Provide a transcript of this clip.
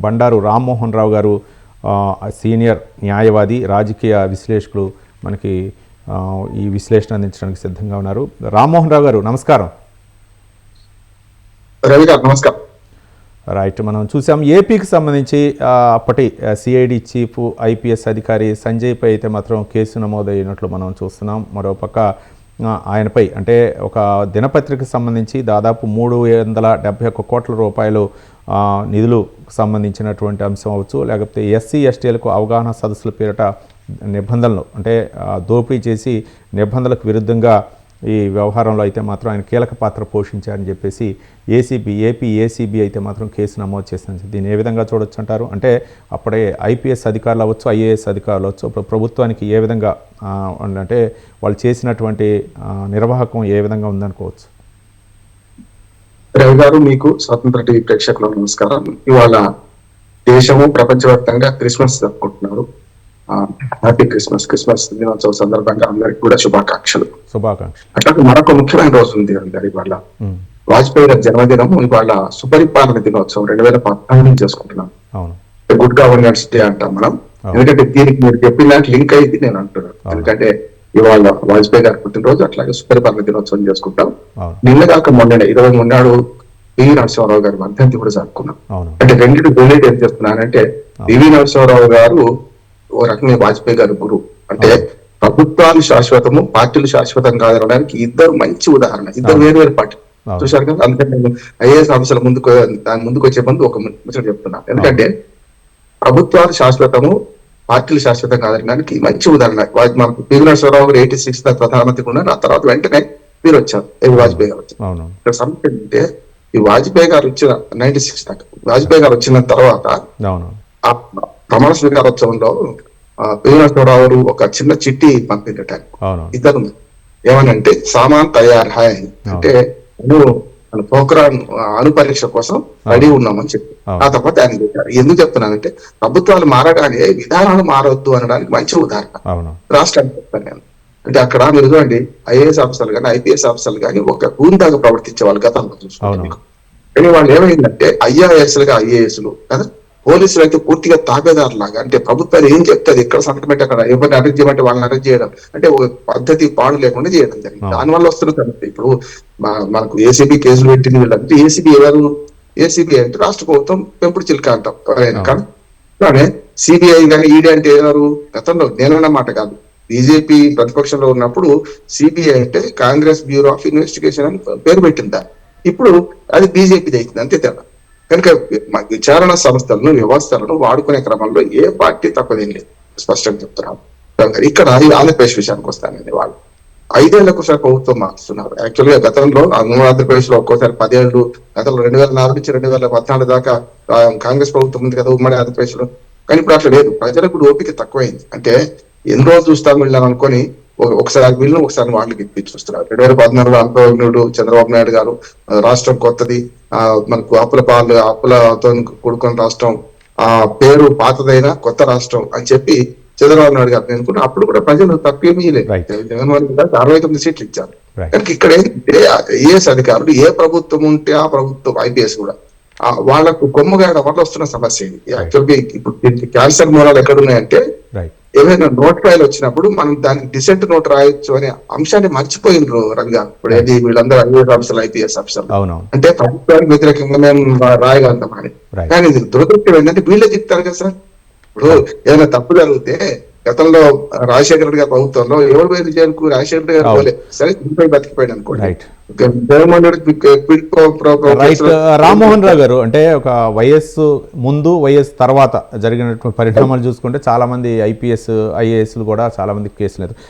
బండారు రామ్మోహన్ రావు గారు సీనియర్ న్యాయవాది రాజకీయ విశ్లేషకులు మనకి ఈ విశ్లేషణ అందించడానికి సిద్ధంగా ఉన్నారు. రామ్మోహన్ రావు గారు నమస్కారం. రవి గారు నమస్కారం. రైట్, మనం చూసాం ఏపీకి సంబంధించి అప్పటి సిఐడి చీఫ్ ఐపీఎస్ అధికారి సంజయ్పై అయితే మాత్రం కేసు నమోదైనట్లు మనం చూస్తున్నాం. మరోపక్క ఆయనపై అంటే ఒక దినపత్రికకు సంబంధించి దాదాపు 371 కోట్ల రూపాయలు నిధులు సంబంధించినటువంటి అంశం అవచ్చు, లేకపోతే ఎస్సీ ఎస్టీలకు అవగాహన సదస్సుల పేరిట నిబంధనలు అంటే దోపిడీ చేసి నిబంధనలకు విరుద్ధంగా ఈ వ్యవహారంలో అయితే మాత్రం ఆయన కీలక పాత్ర పోషించారని చెప్పేసి ఏపీ ఏసీబీ అయితే మాత్రం కేసు నమోదు చేసింది. దీన్ని ఏ విధంగా చూడొచ్చు అంటారు? అంటే అప్పుడే ఐపీఎస్ అధికారులు అవ్వచ్చు, ఐఏఎస్ అధికారులు అవ్వచ్చు, ఇప్పుడు ప్రభుత్వానికి ఏ విధంగా అంటే వాళ్ళు చేసినటువంటి నిర్వాహకం ఏ విధంగా ఉందనుకోవచ్చు? రవి గారు, మీకు స్వతంత్ర టీవీ ప్రేక్షకులకు నమస్కారం. ఇవాళ దేశము ప్రపంచవ్యాప్తంగా క్రిస్మస్ జరుపుకుంటున్నారు. హ్యాపీ క్రిస్మస్ దినోత్సవం సందర్భంగా అందరికి కూడా శుభాకాంక్షలు. అట్లాగే మరొక ముఖ్యమైన రోజు ఉంది ఇవాళ వాజ్పేయి గారి జన్మదినం. ఇవాళ సుపరిపాలన దినోత్సవం 2014 చేసుకుంటున్నాం. గుడ్ గవర్నెన్స్ డే అంటాం మనం. ఎందుకంటే దీనికి మీరు చెప్పిన లింక్ అయింది నేను అంటున్నాను. ఎందుకంటే ఇవాళ వాజ్పేయి గారి పుట్టినరోజు, అట్లాగే సుపరిపాలన దినోత్సవం చేసుకుంటాం. నిన్నగాక మొన్న 23 నాడు పివి నరసింహారావు గారి వర్ధంతి కూడా జరుపుకున్నాం. అంటే రెండింటి రిలేట్ ఏం చేస్తున్నానంటే పివి నరసింహారావు గారు ఓ రకంగా వాజ్పేయి గారి గురువు. అంటే ప్రభుత్వాలు శాశ్వతము, పార్టీలు శాశ్వతం కాదనడానికి ఇద్దరు మంచి ఉదాహరణ. ఇద్దరు వేరు వేరు పార్టీ చూశారు కదా. అందుకని నేను ఐఏఎస్ ఆఫీసర్ల ముందుకు వచ్చే ముందు ఒక ముచ్చట చెప్తున్నా. ఎందుకంటే ప్రభుత్వాలు శాశ్వతము, పార్టీలు శాశ్వతం కాదనడానికి మంచి ఉదాహరణ. మనకు పివి నరసింహారావు గారు 86 ప్రధానమంత్రి ఉన్నారు. ఆ తర్వాత వెంటనే మీరు వచ్చారు, వాజ్పేయి గారు వచ్చారు. ఇక్కడ సమస్య ఏంటంటే ఈ వాజ్పేయి గారు వచ్చిన 96 దాకా వాజ్పేయి గారు వచ్చిన తర్వాత ప్రమాణ స్వీకారోత్సవంలో పివి నరసింహారావు గారు ఒక చిన్న చిట్టి పంపిందట ఇద్దరు. ఏమనంటే సామాన్ తయారు హాయ్ అని, అంటే పోఖ్రాన్ అణు పరీక్ష కోసం రెడీ ఉన్నామని చెప్పి ఆ తర్వాత ఆయన చెప్పారు. ఎందుకు చెప్తున్నానంటే ప్రభుత్వాలు మారగానే విధానాలు మారవద్దు అనడానికి మంచి ఉదాహరణ రాష్ట్రానికి చెప్తాను నేను. అంటే అక్కడ మీరు చూడండి, ఐఏఎస్ ఆఫీసర్లు కానీ ఐపీఎస్ ఆఫీసర్లు కానీ ఒక గూండాగా ప్రవర్తించే వాళ్ళు గతంలో చూసుకోండి. కానీ వాళ్ళు ఏమైందంటే ఐఆర్ఎస్లుగా ఐఏఎస్లు కదా, పోలీసులు అయితే పూర్తిగా తాబేదారు లాగా. అంటే ప్రభుత్వాలు ఏం చెప్తుంది, ఎక్కడ సంతకం పెట్టి అక్కడ ఎవరిని అరెస్ట్ చేయమంటే వాళ్ళని అరెస్ట్ చేయడం, అంటే ఒక పద్ధతి పాడు లేకుండా చేయడం జరిగింది. దానివల్ల వస్తున్న సమస్య ఇప్పుడు మనకు ఏసీబీ కేసులు పెట్టింది వీళ్ళంటే ఏసీబీ ఎవరు? ఏసీబీ అంటే రాష్ట్ర ప్రభుత్వం పెంపుడు చిల్క అంటాం ఎవరైనా. కానీ సిబిఐ కానీ ఈడీ అంటే ఎవరు? గతంలో నేనన్న మాట కాదు, బీజేపీ ప్రతిపక్షంలో ఉన్నప్పుడు సిబిఐ అంటే కాంగ్రెస్ బ్యూరో ఆఫ్ ఇన్వెస్టిగేషన్ అని పేరు పెట్టిందా. ఇప్పుడు అది బీజేపీది అవుతుంది, అంతే తేడా. కనుక విచారణ సంస్థలను వ్యవస్థలను వాడుకునే క్రమంలో ఏ పార్టీ తప్పదేం లేదు, స్పష్టంగా చెప్తున్నారు. ఇక్కడ ఆంధ్రప్రదేశ్ విషయానికి వస్తానండి. వాళ్ళు 5 ఏళ్లకు ఒకసారి ప్రభుత్వం మారుస్తున్నారు. యాక్చువల్గా గతంలో ఆంధ్రప్రదేశ్ లో ఒక్కోసారి 10 ఏళ్ళు, గతంలో 2004 నుంచి 2014 దాకా కాంగ్రెస్ ప్రభుత్వం ఉంది కదా ఉమ్మడి ఆంధ్రప్రదేశ్ లో. కానీ ఇప్పుడు అట్లా లేదు, ప్రజలకు ఓపిక తక్కువైంది. అంటే ఎన్ని రోజులు చూస్తాం వీళ్ళని అనుకొని ఒకసారి వీళ్ళని ఒకసారి వాళ్ళకి ఇప్పించి చూస్తున్నారు. 2014లో అనుభవజ్ఞుడు చంద్రబాబు నాయుడు గారు రాష్ట్రం కొత్తది, మనకు అప్పులతో కూడుకున్న రాష్ట్రం, ఆ పేరు పాతదైనా కొత్త రాష్ట్రం అని చెప్పి చంద్రబాబు నాయుడు గారు అనుకున్నా. అప్పుడు కూడా ప్రజలు తక్కువేమీ లేదు, జగన్మోహన్ రెడ్డి గారికి 69 సీట్లు ఇచ్చారు. కనుక ఇక్కడ ఏంటంటే ఐఏఎస్ అధికారులు ఏ ప్రభుత్వం ఉంటే ఆ ప్రభుత్వం ఐపీఎస్ కూడా వాళ్ళకు కొమ్ముగాయడం వల్ల వస్తున్న సమస్య ఇది. యాక్చువల్గా ఇప్పుడు క్యాన్సర్ మూలాలు ఎక్కడున్నాయంటే ఏదైనా నోట్ రాయలు వచ్చినప్పుడు మనం దానికి డిసెంట్ నోట్ రాయొచ్చు అనే అంశాన్ని మర్చిపోయినరు రవి గారు. ఇప్పుడు ఏది వీళ్ళందరూ ఐఏఎస్ ఆఫీసర్లు ఐపీఎస్ ఆఫీసర్లు అంటే ప్రభుత్వానికి వ్యతిరేకంగా మేము రాయగలుగుతాం అని. కానీ ఇది దురదృష్టం ఏంటంటే వీళ్ళే చెప్తారు కదా సార్. ఇప్పుడు ఏదైనా తప్పు జరిగితే గతంలో రాజశేఖర రెడ్డి గారి ప్రభుత్వంలో ఎవరు పోయింది జైలుకు? రాజశేఖర రెడ్డి గారు పోలే, సరే బతికిపోయాడు అనుకోండి. రామ్మోహన్ రావు గారు, అంటే ఒక వయస్సు ముందు వయస్సు తర్వాత జరిగినటువంటి పరిణామాలు చూసుకుంటే చాలా మంది ఐపీఎస్ ఐఏఎస్లు కూడా చాలా మంది కేసులు లేదు.